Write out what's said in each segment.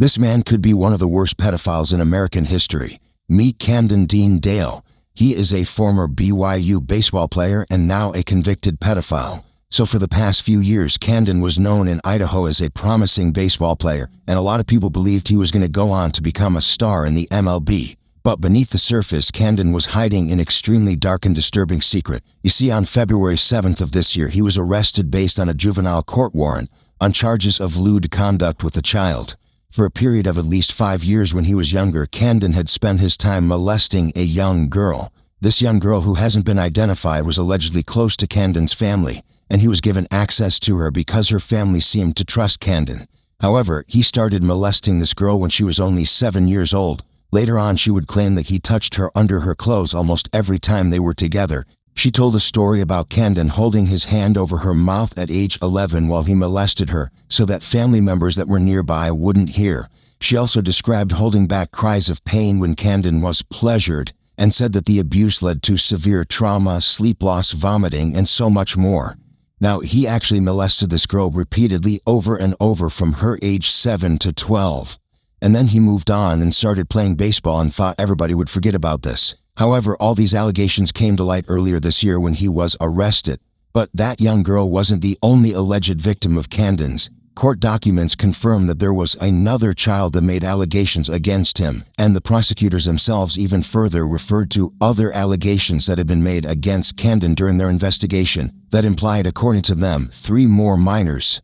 This man could be one of the worst pedophiles in American history. Meet Camden Dean Dale. He is a former BYU baseball player and now a convicted pedophile. So for the past few years, Camden was known in Idaho as a promising baseball player, and a lot of people believed he was going to go on to become a star in the MLB. But beneath the surface, Camden was hiding an extremely dark and disturbing secret. You see, on February 7th of this year, he was arrested based on a juvenile court warrant on charges of lewd conduct with a child. For a period of at least 5 years when he was younger, Camden had spent his time molesting a young girl. This young girl, who hasn't been identified, was allegedly close to Camden's family, and he was given access to her because her family seemed to trust Camden. However, he started molesting this girl when she was only 7 years old. Later on, she would claim that he touched her under her clothes almost every time they were together. She told a story about Camden holding his hand over her mouth at age 11 while he molested her, so that family members that were nearby wouldn't hear. She also described holding back cries of pain when Camden was pleasured, and said that the abuse led to severe trauma, sleep loss, vomiting, and so much more. Now, he actually molested this girl repeatedly over and over from her age 7 to 12. And then he moved on and started playing baseball and thought everybody would forget about this. However, all these allegations came to light earlier this year when he was arrested. But that young girl wasn't the only alleged victim of Camden's. Court documents confirm that there was another child that made allegations against him, and the prosecutors themselves even further referred to other allegations that had been made against Camden during their investigation that implied, according to them, 3 more minors.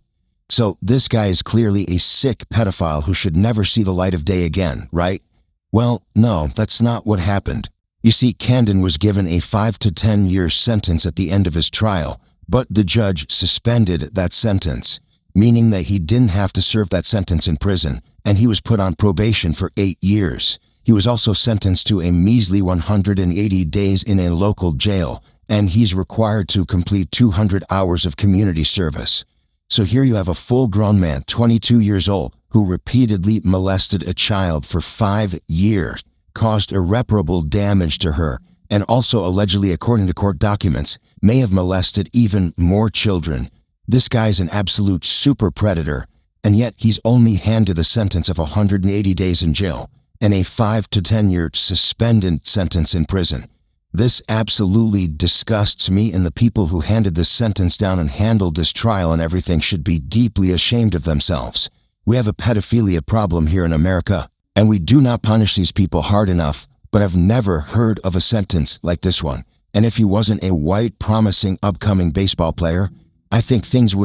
So this guy is clearly a sick pedophile who should never see the light of day again, right? Well, no, that's not what happened. You see, Camden was given a 5 to 10 year sentence at the end of his trial, but the judge suspended that sentence, meaning that he didn't have to serve that sentence in prison, and he was put on probation for 8 years. He was also sentenced to a measly 180 days in a local jail, and he's required to complete 200 hours of community service. So here you have a full-grown man, 22 years old, who repeatedly molested a child for 5 years, caused irreparable damage to her, and also allegedly, according to court documents, may have molested even more children. This guy's an absolute super predator, and yet he's only handed the sentence of 180 days in jail and a 5 to 10 year suspended sentence in prison. This absolutely disgusts me, and the people who handed this sentence down and handled this trial and everything should be deeply ashamed of themselves. We have a pedophilia problem here in America, and we do not punish these people hard enough, but I've never heard of a sentence like this one. And if he wasn't a white, promising, upcoming baseball player, I think things would have